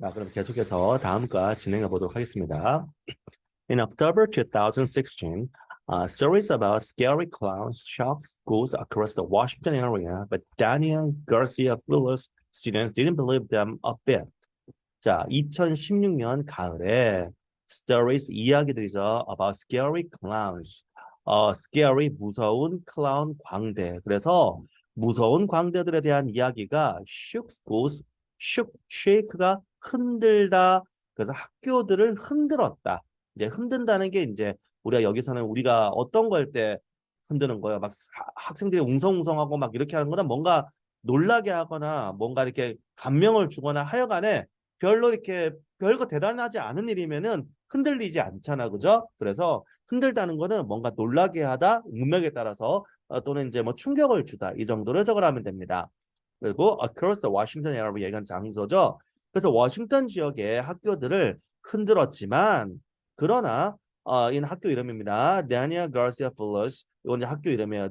자, 그럼 계속해서 다음과 진행해 보도록 하겠습니다. In October 2016, stories about scary clowns shocked schools across the Washington area, but Daniel Garcia Flores students didn't believe them a bit. 자, 2016년 가을에 stories 이야기들이죠. about scary clowns. scary 무서운 클라운 광대. 그래서 무서운 광대들에 대한 이야기가 shook schools, shake가 흔들다. 그래서 학교들을 흔들었다. 이제 흔든다는 게 이제 우리가 여기서는 우리가 어떤 걸 때 흔드는 거예요. 막 학생들이 웅성웅성하고 막 이렇게 하는 거는 뭔가 놀라게 하거나 뭔가 이렇게 감명을 주거나 하여간에 별로 이렇게 별거 대단하지 않은 일이면은 흔들리지 않잖아, 그죠? 그래서 흔들다는 거는 뭔가 놀라게 하다, 문맥에 따라서 또는 이제 뭐 충격을 주다 이 정도로 해석을 하면 됩니다. 그리고 across the Washington area 얘기한 장소죠. 그래서 워싱턴 지역의 학교들을 흔들었지만 그러나 이 학교 이름입니다. Daniel Garcia Flores 이건 이제 학교 이름이에요.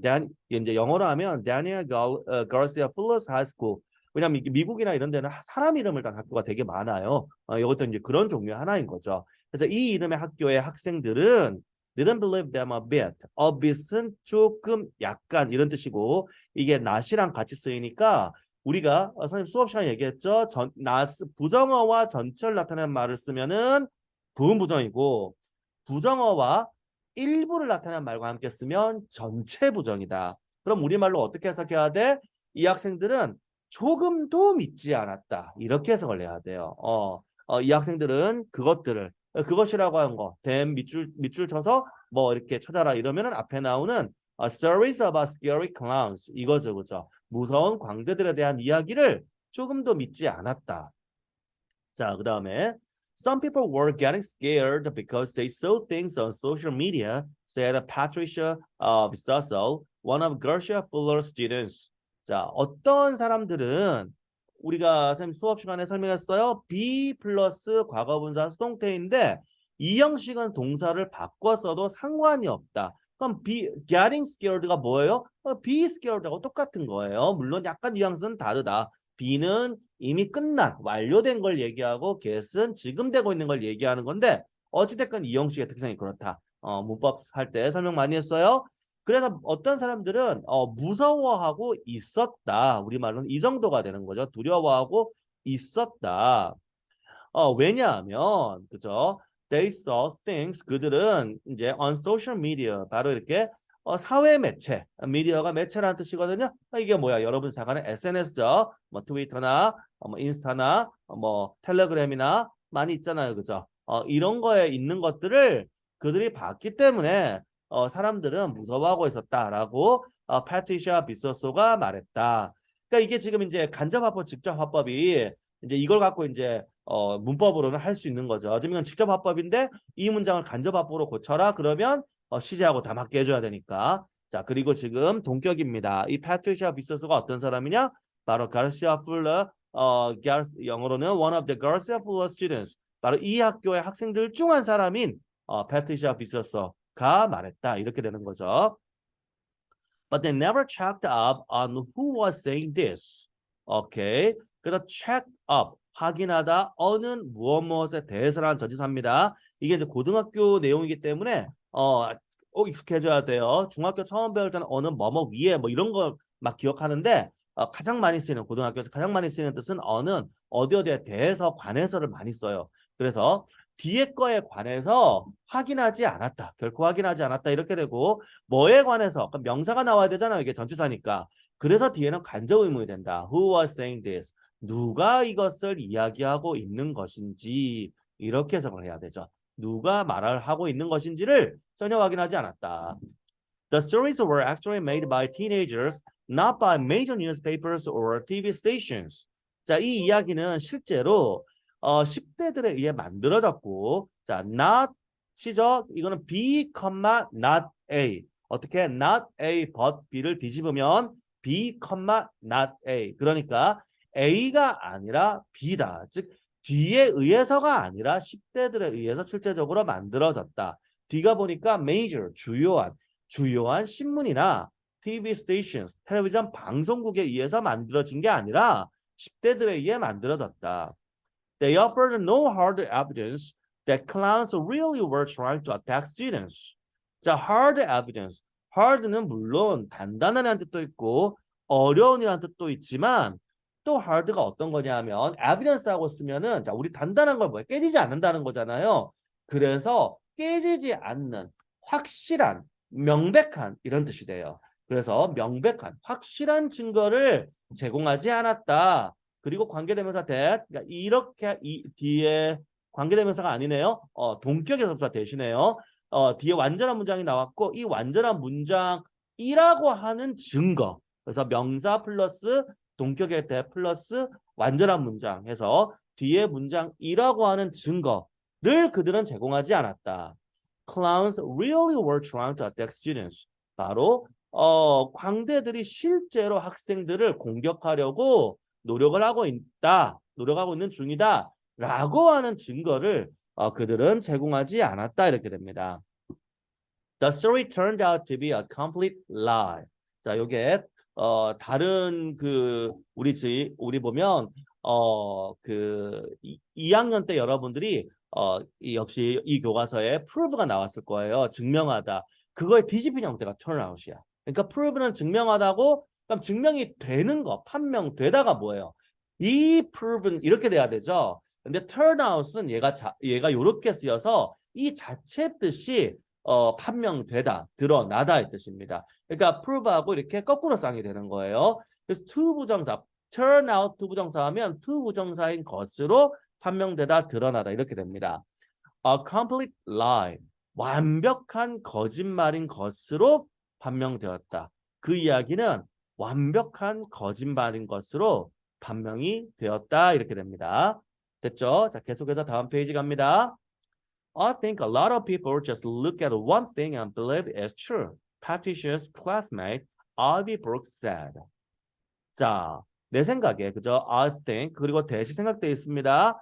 이제 영어로 하면 Daniel Garcia Flores High School. 왜냐하면 미국이나 이런 데는 사람 이름을 단 학교가 되게 많아요. 이것도 이제 그런 종류 하나인 거죠. 그래서 이 이름의 학교의 학생들은 didn't believe them a bit. a bit은 조금, 약간 이런 뜻이고 이게 not이랑 같이 쓰이니까 우리가 선생님 수업 시간에 얘기했죠. 부정어와 전치를 나타내는 말을 쓰면은 부분부정이고 부정어와 일부를 나타내는 말과 함께 쓰면 전체 부정이다. 그럼 우리말로 어떻게 해석해야 돼? 이 학생들은 조금도 믿지 않았다. 이렇게 해석을 해야 돼요. 이 학생들은 그것이라고 하는 거, 댐 밑줄 쳐서 뭐 이렇게 찾아라 이러면은 앞에 나오는 stories about scary clowns 이거죠, 그죠? 무서운 광대들에 대한 이야기를 조금도 믿지 않았다. 자, 그 다음에 some people were getting scared because they saw things on social media, said Patricia Vistaso, one of Garcia Fuller's students. 자, 어떤 사람들은 우리가 선생님 수업 시간에 설명했어요. be 플러스 과거분사 수동태인데 이 형식은 동사를 바꿔서도 상관이 없다. 그럼 getting scared가 뭐예요? be scared하고 똑같은 거예요. 물론 약간 뉘앙스는 다르다. be는 이미 끝난 완료된 걸 얘기하고 get은 지금 되고 있는 걸 얘기하는 건데 어찌됐건 이 형식의 특성이 그렇다. 문법 할 때 설명 많이 했어요. 그래서 어떤 사람들은 무서워하고 있었다. 우리말로는 이 정도가 되는 거죠. 두려워하고 있었다. 왜냐하면 그죠? They saw things 그들은 이제 on social media 바로 이렇게 사회 매체 미디어가 매체라는 뜻이거든요. 이게 뭐야? 여러분 사가는 SNS죠. 뭐 트위터나 뭐 인스타나 뭐 텔레그램이나 많이 있잖아요, 그죠? 이런 거에 있는 것들을 그들이 봤기 때문에 사람들은 무서워하고 있었다라고 패트리샤 비서소가 말했다. 그러니까 이게 지금 이제 간접화법, 직접화법이 이제 이걸 갖고 이제 문법으로는 할 수 있는 거죠. 지금 이건 직접 화법인데 이 문장을 간접 화법으로 고쳐라 그러면 시제하고 다 맞게 해줘야 되니까. 자, 그리고 지금 동격입니다. 이 패트리시아 비서스가 어떤 사람이냐? 바로 가르시아 풀러 영어로는 one of the Garcia Fuller students. 바로 이 학교의 학생들 중 한 사람인 패트리시아 비서스가 말했다. 이렇게 되는 거죠. But they never checked up on who was saying this. 오케이. 그래서 check up 확인하다 어는 무엇에 대해서라는 전치사입니다. 이게 이제 고등학교 내용이기 때문에 익숙해져야 돼요. 중학교 처음 배울 때는 어는 뭐뭐 위에 뭐 이런 걸 막 기억하는데 가장 많이 쓰이는 고등학교에서 가장 많이 쓰이는 뜻은 어는 어디 어디에 대해서 관해서를 많이 써요. 그래서 뒤에 거에 관해서 확인하지 않았다. 결코 확인하지 않았다. 이렇게 되고 뭐에 관해서 명사가 나와야 되잖아요. 이게 전치사니까. 그래서 뒤에는 간접 의문이 된다. Who was saying this? 누가 이것을 이야기하고 있는 것인지 이렇게 해석을 해야 되죠. 누가 말을 하고 있는 것인지를 전혀 확인하지 않았다. The stories were actually made by teenagers, not by major newspapers or TV stations. 자, 이 이야기는 실제로 10대들에 의해 만들어졌고, 자, not이죠. 이거는 B, not A. 어떻게 not A but B를 뒤집으면 B, not A. 그러니까 A가 아니라 B다. 즉 뒤에 의해서가 아니라 10대들에 의해서 실제적으로 만들어졌다. 뒤가 보니까 major, 주요한 신문이나 TV stations, 텔레비전 방송국에 의해서 만들어진 게 아니라 10대들에 의해 만들어졌다. They offered no hard evidence that clowns really were trying to attack students. 자, hard evidence. hard는 물론 단단한이라는 뜻도 있고 어려운이라는 뜻도 있지만 또 hard가 어떤 거냐면 evidence하고 쓰면은 자, 우리 단단한 걸 뭐야? 깨지지 않는다는 거잖아요. 그래서 깨지지 않는 확실한 명백한 이런 뜻이 돼요. 그래서 명백한 확실한 증거를 제공하지 않았다. 그리고 관계대명사 that 그러니까 이렇게 이 뒤에 관계대명사가 아니네요. 동격의 접사 대신에요. 뒤에 완전한 문장이 나왔고 이 완전한 문장이라고 하는 증거. 그래서 명사 플러스 동격의 대 플러스 완전한 문장 해서 뒤에 문장이라고 하는 증거를 그들은 제공하지 않았다. Clowns really were trying to attack students. 바로 광대들이 실제로 학생들을 공격하려고 노력을 하고 있다. 노력하고 있는 중이다. 라고 하는 증거를 그들은 제공하지 않았다. 이렇게 됩니다. The story turned out to be a complete lie. 자, 요게 다른 우리 보면 그 2학년 때 여러분들이 역시 이 교과서에 prove가 나왔을 거예요. 증명하다. 그거의 뒤집힌 형태가 turnout이야. 그러니까 prove는 증명하다고 그럼 증명이 되는 거, 판명되다가 뭐예요? be proven 이렇게 돼야 되죠. 근데 turnout은 얘가 이렇게 쓰여서 이 자체 뜻이 판명되다, 드러나다 이 뜻입니다. 그러니까 prove하고 이렇게 거꾸로 쌍이 되는 거예요. 그래서 to 부정사, turn out to 부정사 하면 to 부정사인 것으로 판명되다, 드러나다 이렇게 됩니다. A complete lie, 완벽한 거짓말인 것으로 판명되었다. 그 이야기는 완벽한 거짓말인 것으로 판명이 되었다 이렇게 됩니다. 됐죠? 자, 계속해서 다음 페이지 갑니다. I think a lot of people just look at one thing and believe it's true. Patricia's classmate Ivy Brooks said. 자, 내 생각에 그죠? I think 그리고 대시 생각되어 있습니다.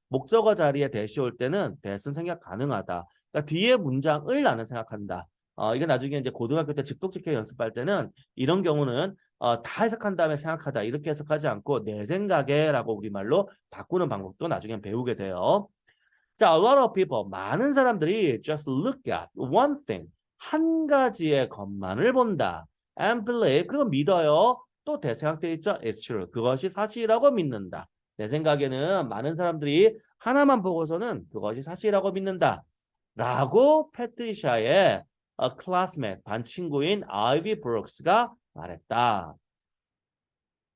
목적어 자리에 대시 올 때는 대신 생각 가능하다. 그러니까 뒤에 문장을 나는 생각한다. 이게 나중에 이제 고등학교 때 직독직해 연습할 때는 이런 경우는 다 해석한 다음에 생각하다 이렇게 해석하지 않고 내 생각에라고 우리말로 바꾸는 방법도 나중에 배우게 돼요. 자, a lot of people, 많은 사람들이 just look at one thing, 한 가지의 것만을 본다. And believe, 그거 믿어요. 또 대생각되어 있죠? It's true. 그것이 사실이라고 믿는다. 내 생각에는 많은 사람들이 하나만 보고서는 그것이 사실이라고 믿는다. 라고 패트리샤의 classmate, 반 친구인 아이비 브룩스가 말했다.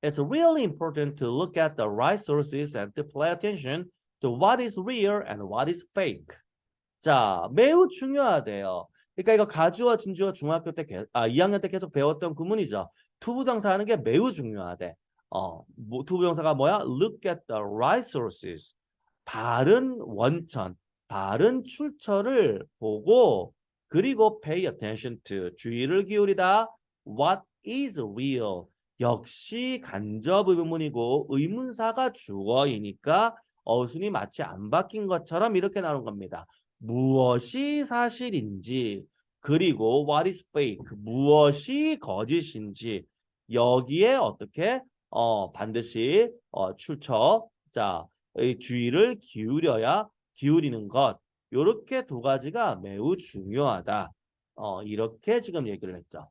It's really important to look at the right sources and to pay attention to what is real and what is fake. 자, 매우 중요하대요. 그러니까 이거 가주어, 진주어 중학교 때 2학년 때 계속 배웠던 구문이죠. 투부정사 하는 게 매우 중요하대. 투부정사가 뭐야? Look at the right sources. 바른 원천, 바른 출처를 보고 그리고 pay attention to 주의를 기울이다. What is real? 역시 간접 의문이고 의문사가 주어이니까 어순이 마치 안 바뀐 것처럼 이렇게 나오는 겁니다. 무엇이 사실인지 그리고 what is fake 무엇이 거짓인지 여기에 어떻게 반드시 출처 자 주의를 기울이는 것 이렇게 두 가지가 매우 중요하다. 이렇게 지금 얘기를 했죠.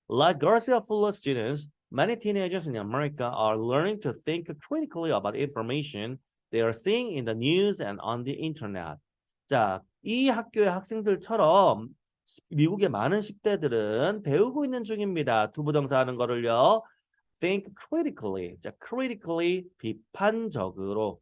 Like Garcia Fuller students, many teenagers in America are learning to think critically about information they are seeing in the news and on the internet. 자, 이 학교의 학생들처럼 미국의 많은 10대들은 배우고 있는 중입니다. 투부정사 하는 거를요. Think critically. 자, critically 비판적으로.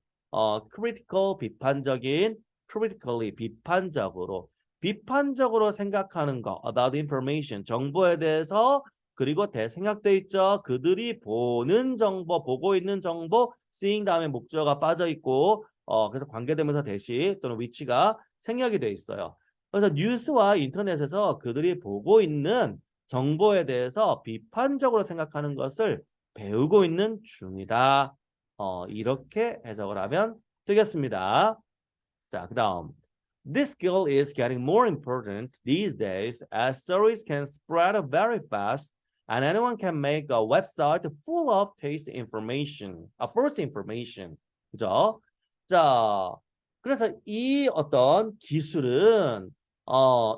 critical 비판적인, critically 비판적으로. 비판적으로 생각하는 거 about information 정보에 대해서 그리고 대생각돼 있죠. 그들이 보는 정보 보고 있는 정보 seeing 다음에 목적어가 빠져 있고 그래서 관계대명사 대시 또는 위치가 생략이 돼 있어요. 그래서 뉴스와 인터넷에서 그들이 보고 있는 정보에 대해서 비판적으로 생각하는 것을 배우고 있는 중이다. 이렇게 해석을 하면 되겠습니다. 자, 그다음 This skill is getting more important these days as stories can spread very fast and anyone can make a website full of false information. 그죠? 자, 그래서 이 어떤 기술은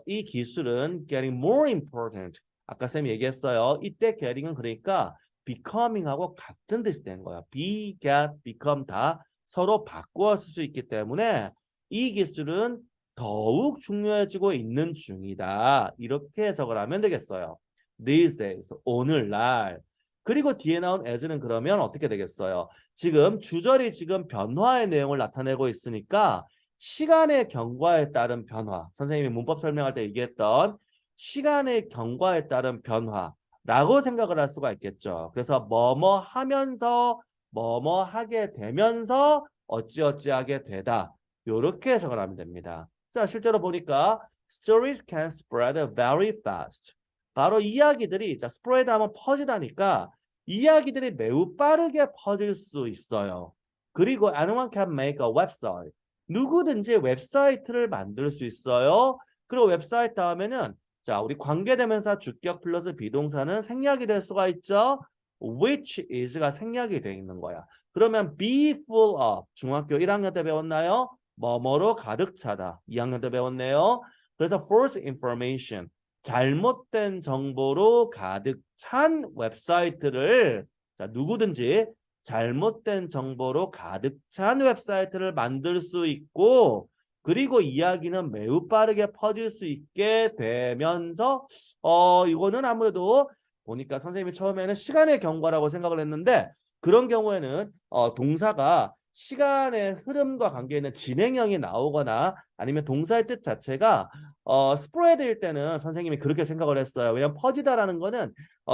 이 기술은 getting more important. 아까 쌤이 얘기했어요. 이때 getting은 그러니까 becoming하고 같은 뜻이 된 거야. be, get, become 다 서로 바꾸어 쓸 수 있기 때문에 이 기술은 더욱 중요해지고 있는 중이다. 이렇게 해석을 하면 되겠어요. These days, 오늘날. 그리고 뒤에 나온 as는 그러면 어떻게 되겠어요? 지금 주절이 지금 변화의 내용을 나타내고 있으니까 시간의 경과에 따른 변화. 선생님이 문법 설명할 때 얘기했던 시간의 경과에 따른 변화라고 생각을 할 수가 있겠죠. 그래서 뭐뭐 하면서 뭐뭐 하게 되면서 어찌어찌하게 되다. 이렇게 해석을 하면 됩니다. 자, 실제로 보니까 stories can spread very fast. 바로 이야기들이 자, spread 하면 퍼지다니까 이야기들이 매우 빠르게 퍼질 수 있어요. 그리고 anyone can make a website. 누구든지 웹사이트를 만들 수 있어요. 그리고 웹사이트 다음에는 자, 우리 관계대명사 주격 플러스 비동사는 생략이 될 수가 있죠. which is가 생략이 되어 있는 거야. 그러면 be full of 중학교 1학년 때 배웠나요? 뭐뭐로 가득 차다. 2학년 때 배웠네요. 그래서 false information 잘못된 정보로 가득 찬 웹사이트를 자, 누구든지 잘못된 정보로 가득 찬 웹사이트를 만들 수 있고 그리고 이야기는 매우 빠르게 퍼질 수 있게 되면서 이거는 아무래도 보니까 선생님이 처음에는 시간의 경과라고 생각을 했는데 그런 경우에는 동사가 시간의 흐름과 관계 있는 진행형이 나오거나 아니면 동사의 뜻 자체가 스프레드일 때는 선생님이 그렇게 생각을 했어요. 왜냐하면 퍼지다라는 거는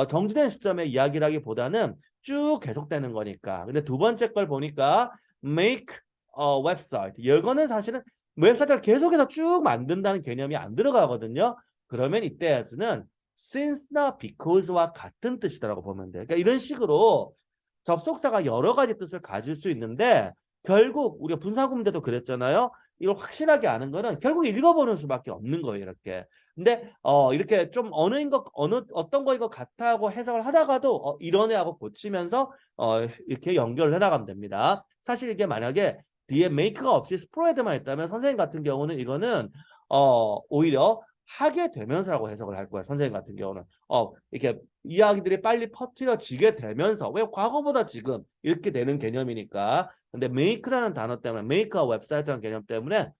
정지된 시점의 이야기라기보다는 쭉 계속되는 거니까. 근데 두 번째 걸 보니까 make a website. 이거는 사실은 웹사이트를 계속해서 쭉 만든다는 개념이 안 들어가거든요. 그러면 이때는 since나 because와 같은 뜻이라고 보면 돼요. 그러니까 이런 식으로 접속사가 여러 가지 뜻을 가질 수 있는데 결국 우리가 분사구문제도 그랬잖아요. 이걸 확실하게 아는 거는 결국 읽어보는 수밖에 없는 거예요. 이렇게. 근데 이렇게 좀 어떤 거인 것 같아 하고 해석을 하다가도 이런 애하고 고치면서 이렇게 연결을 해나가면 됩니다. 사실 이게 만약에 뒤에 make가 없이 spread만 있다면 선생님 같은 경우는 이거는 오히려 하게 되면서라고 해석을 할 거야. 선생님 같은 경우는 이렇게 이야기들이 빨리 퍼뜨려지게 되면서 왜 과거보다 지금 이렇게 되는 개념이니까. 근데 make라는 단어 때문에 make와 웹사이트라는 개념 때문에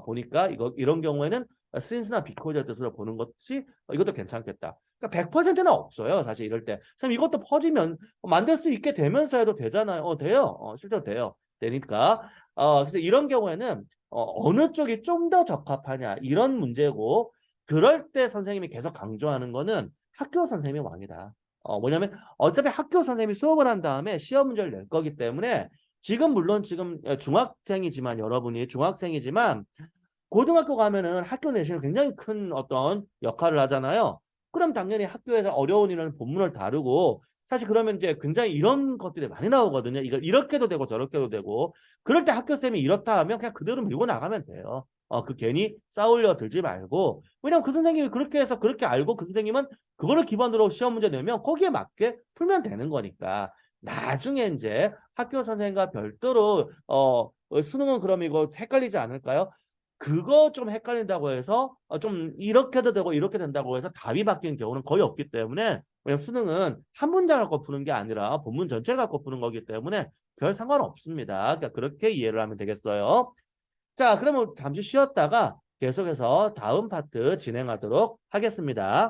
보니까 이런 경우에는 since나 because의 뜻으로 보는 것이 이것도 괜찮겠다. 그러니까 100%는 없어요. 사실 이럴 때. 참 이것도 퍼지면 만들 수 있게 되면서 해도 되잖아요. 돼요. 실제로 돼요. 되니까. 그래서 이런 경우에는 어느 쪽이 좀 더 적합하냐 이런 문제고 그럴 때 선생님이 계속 강조하는 거는 학교 선생님이 왕이다. 뭐냐면 어차피 학교 선생님이 수업을 한 다음에 시험 문제를 낼 거기 때문에 지금 물론 지금 중학생이지만 여러분이 중학생이지만 고등학교 가면은 학교 내신은 굉장히 큰 어떤 역할을 하잖아요. 그럼 당연히 학교에서 어려운 이런 본문을 다루고 사실 그러면 이제 굉장히 이런 것들이 많이 나오거든요. 이거 이렇게도 되고 저렇게도 되고 그럴 때 학교쌤이 이렇다 하면 그냥 그대로 밀고 나가면 돼요. 그 괜히 싸우려 들지 말고 왜냐면 그 선생님이 그렇게 해서 그렇게 알고 그 선생님은 그거를 기반으로 시험 문제 내면 거기에 맞게 풀면 되는 거니까 나중에 이제 학교 선생님과 별도로 수능은 그럼 이거 헷갈리지 않을까요? 그거 좀 헷갈린다고 해서 좀 이렇게도 되고 이렇게 된다고 해서 답이 바뀌는 경우는 거의 없기 때문에 왜냐면 수능은 한 문장 갖고 푸는 게 아니라 본문 전체를 갖고 푸는 거기 때문에 별 상관없습니다. 그러니까 그렇게 이해를 하면 되겠어요. 자, 그러면 잠시 쉬었다가 계속해서 다음 파트 진행하도록 하겠습니다.